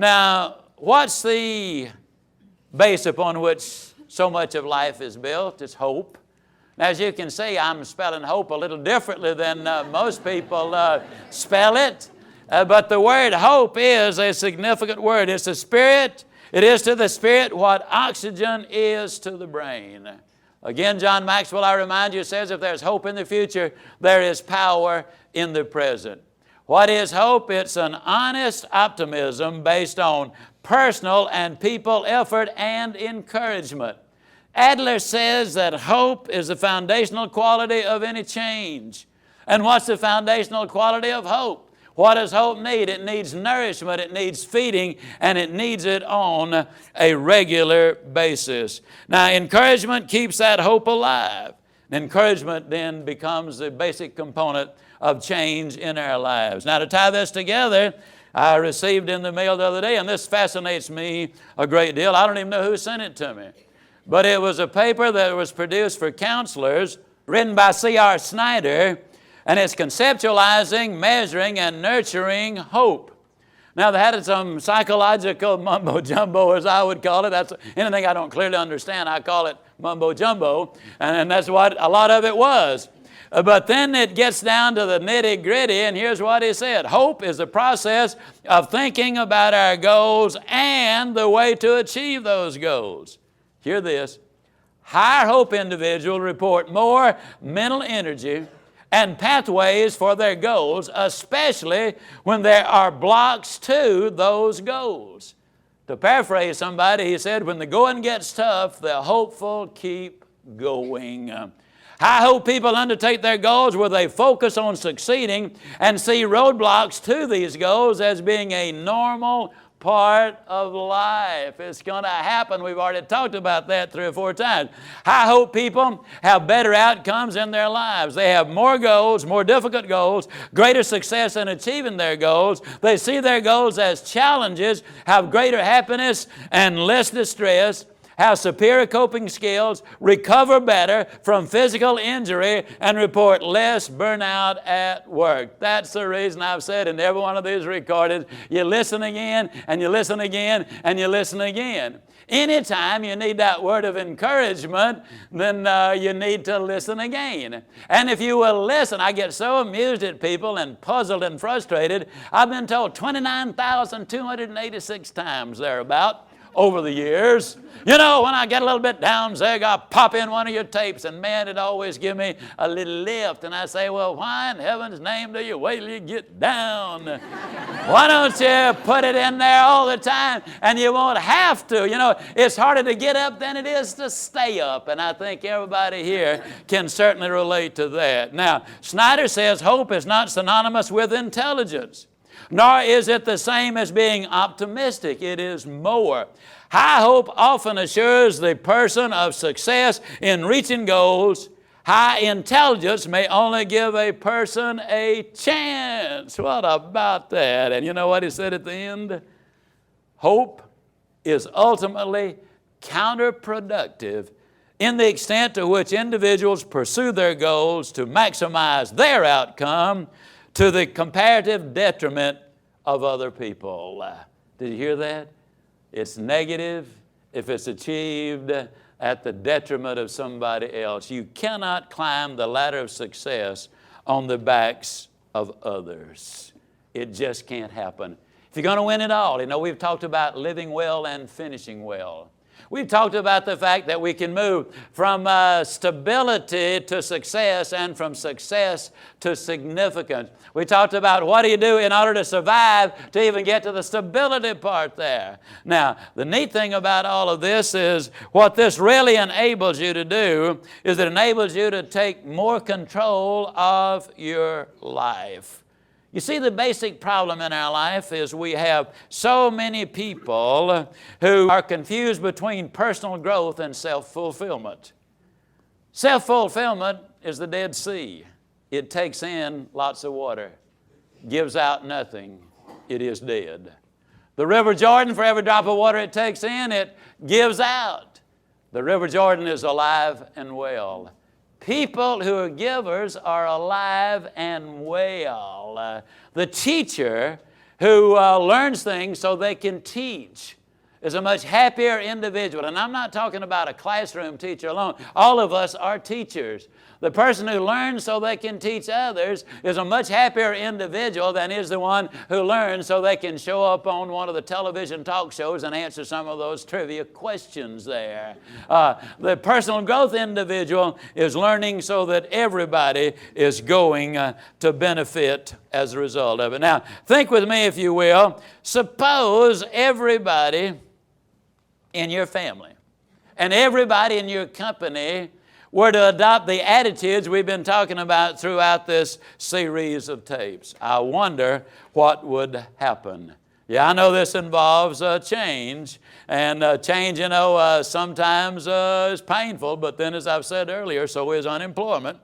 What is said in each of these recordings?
Now, what's the base upon which so much of life is built? It's hope. Now, as you can see, I'm spelling hope a little differently than most people spell it. But the word hope is a significant word. It's the spirit. It is to the spirit what oxygen is to the brain. Again, John Maxwell, I remind you, says if there's hope in the future, there is power in the present. What is hope? It's an honest optimism based on personal and people effort and encouragement. Adler says that hope is the foundational quality of any change. And what's the foundational quality of hope? What does hope need? It needs nourishment, it needs feeding, and it needs it on a regular basis. Now, encouragement keeps that hope alive. Encouragement then becomes the basic component of change in our lives. Now, to tie this together, I received in the mail the other day, and this fascinates me a great deal. I don't even know who sent it to me. But it was a paper that was produced for counselors, written by C.R. Snyder, and it's conceptualizing, measuring, and nurturing hope. Now, they had some psychological mumbo-jumbo, as I would call it. That's anything I don't clearly understand, I call it mumbo-jumbo, and that's what a lot of it was. But then it gets down to the nitty-gritty, and here's what he said. Hope is the process of thinking about our goals and the way to achieve those goals. Hear this. Higher hope individuals report more mental energy and pathways for their goals, especially when there are blocks to those goals. To paraphrase somebody, he said, when the going gets tough, the hopeful keep going. I hope people undertake their goals where they focus on succeeding and see roadblocks to these goals as being a normal part of life. It's going to happen. We've already talked about that 3 or 4 times. I hope people have better outcomes in their lives. They have more goals, more difficult goals, greater success in achieving their goals. They see their goals as challenges, have greater happiness and less distress, have superior coping skills, recover better from physical injury, and report less burnout at work. That's the reason I've said in every one of these recordings, you listen again, and you listen again, and you listen again. Anytime you need that word of encouragement, then you need to listen again. And if you will listen, I get so amused at people and puzzled and frustrated. I've been told 29,286 times thereabout over the years. You know, when I get a little bit down, Zig, I'll pop in one of your tapes, and man, it always give me a little lift. And I say, well, why in heaven's name do you wait till you get down? Why don't you put it in there all the time? And you won't have to. You know, it's harder to get up than it is to stay up. And I think everybody here can certainly relate to that. Now, Snyder says hope is not synonymous with intelligence, nor is it the same as being optimistic. It is more. High hope often assures the person of success in reaching goals. High intelligence may only give a person a chance. What about that? And you know what he said at the end? Hope is ultimately counterproductive in the extent to which individuals pursue their goals to maximize their outcome to the comparative detriment of other people. Did you hear that? It's negative if it's achieved at the detriment of somebody else. You cannot climb the ladder of success on the backs of others. It just can't happen. If you're going to win it all, you know, we've talked about living well and finishing well. We've talked about the fact that we can move from stability to success and from success to significance. We talked about what do you do in order to survive to even get to the stability part there. Now, the neat thing about all of this is what this really enables you to do is it enables you to take more control of your life. You see, the basic problem in our life is we have so many people who are confused between personal growth and self-fulfillment. Self-fulfillment is the Dead Sea. It takes in lots of water, gives out nothing. It is dead. The River Jordan, for every drop of water it takes in, it gives out. The River Jordan is alive and well. People who are givers are alive and well. The teacher who learns things so they can teach is a much happier individual. And I'm not talking about a classroom teacher alone. All of us are teachers. The person who learns so they can teach others is a much happier individual than is the one who learns so they can show up on one of the television talk shows and answer some of those trivia questions there. The personal growth individual is learning so that everybody is going to benefit as a result of it. Now, think with me, if you will. Suppose everybody in your family and everybody in your company were to adopt the attitudes we've been talking about throughout this series of tapes. I wonder what would happen. Yeah, I know this involves change, and change, sometimes is painful, but then, as I've said earlier, so is unemployment.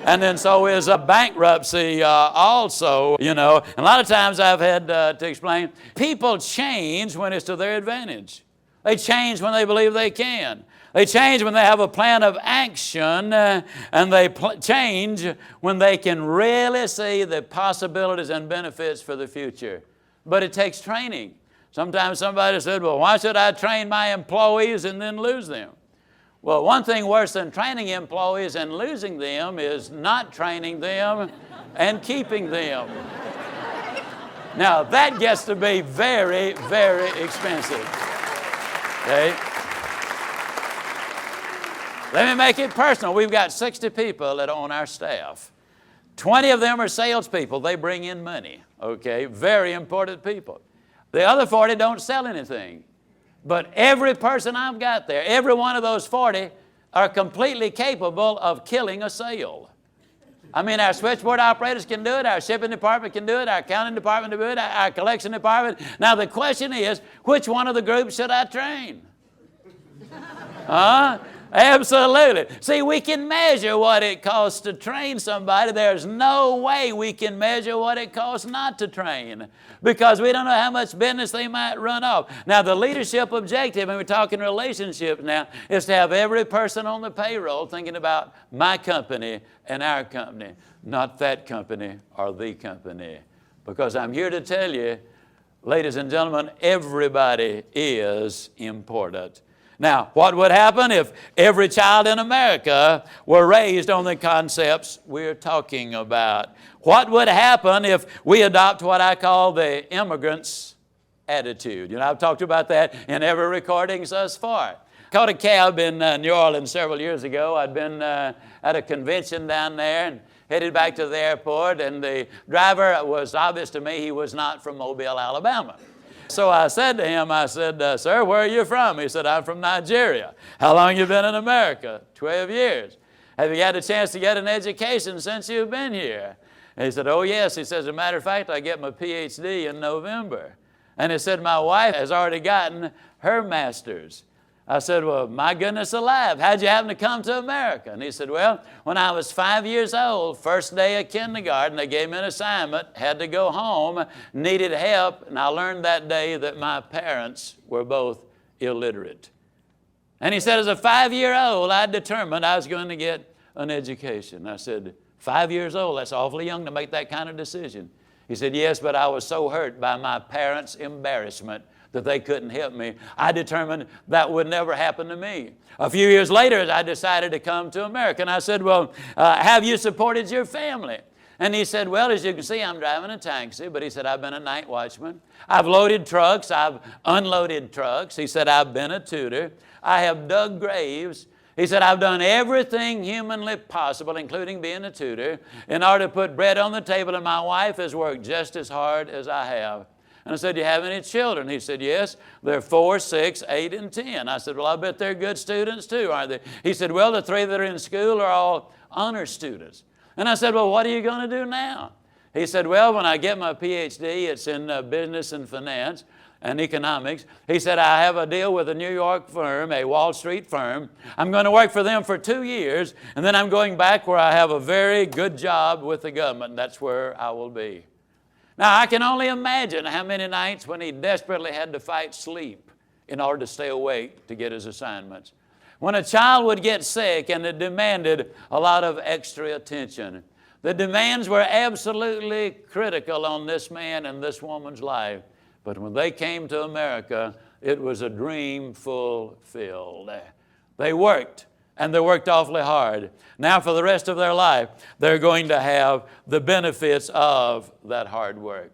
And then so is a bankruptcy also, And a lot of times I've had to explain, people change when it's to their advantage. They change when they believe they can. They change when they have a plan of action, and they change when they can really see the possibilities and benefits for the future. But it takes training. Sometimes somebody said, well, why should I train my employees and then lose them? Well, one thing worse than training employees and losing them is not training them and keeping them. Now, that gets to be very, very expensive. Okay? Let me make it personal. We've got 60 people that are on our staff. 20 of them are salespeople. They bring in money, okay? Very important people. The other 40 don't sell anything. But every person I've got there, every one of those 40 are completely capable of killing a sale. I mean, our switchboard operators can do it, our shipping department can do it, our accounting department can do it, our collection department. Now, the question is, which one of the groups should I train? Huh? Absolutely. See, we can measure what it costs to train somebody. There's no way we can measure what it costs not to train, because we don't know how much business they might run off. Now, the leadership objective, and we're talking relationships now, is to have every person on the payroll thinking about my company and our company, not that company or the company. Because I'm here to tell you, ladies and gentlemen, everybody is important. Now, what would happen if every child in America were raised on the concepts we're talking about? What would happen if we adopt what I call the immigrant's attitude? I've talked about that in every recording thus far. I caught a cab in New Orleans several years ago. I'd been at a convention down there and headed back to the airport, and the driver was obvious to me he was not from Mobile, Alabama. So I said to him, sir, where are you from? He said, I'm from Nigeria. How long have you been in America? 12 years. Have you had a chance to get an education since you've been here? And he said, oh, yes. He says, as a matter of fact, I get my PhD in November. And he said, my wife has already gotten her master's. I said, well, my goodness alive, how'd you happen to come to America? And he said, well, when I was 5 years old, first day of kindergarten, they gave me an assignment, had to go home, needed help, and I learned that day that my parents were both illiterate. And he said, as a 5-year-old, I determined I was going to get an education. I said, 5 years old, that's awfully young to make that kind of decision. He said, yes, but I was so hurt by my parents' embarrassment that they couldn't help me. I determined that would never happen to me. A few years later, I decided to come to America. And I said, well, have you supported your family? And he said, well, as you can see, I'm driving a taxi. But he said, I've been a night watchman. I've loaded trucks. I've unloaded trucks. He said, I've been a tutor. I have dug graves. He said, I've done everything humanly possible, including being a tutor, in order to put bread on the table, and my wife has worked just as hard as I have. And I said, do you have any children? He said, yes, they're 4, 6, 8, and 10. I said, well, I bet they're good students too, aren't they? He said, well, the 3 that are in school are all honor students. And I said, well, what are you going to do now? He said, well, when I get my PhD, it's in business and finance and economics. He said, I have a deal with a New York firm, a Wall Street firm. I'm going to work for them for 2 years, and then I'm going back where I have a very good job with the government. That's where I will be. Now, I can only imagine how many nights when he desperately had to fight sleep in order to stay awake to get his assignments. When a child would get sick and it demanded a lot of extra attention. The demands were absolutely critical on this man and this woman's life. But when they came to America, it was a dream fulfilled. They worked, and they worked awfully hard. Now for the rest of their life, they're going to have the benefits of that hard work.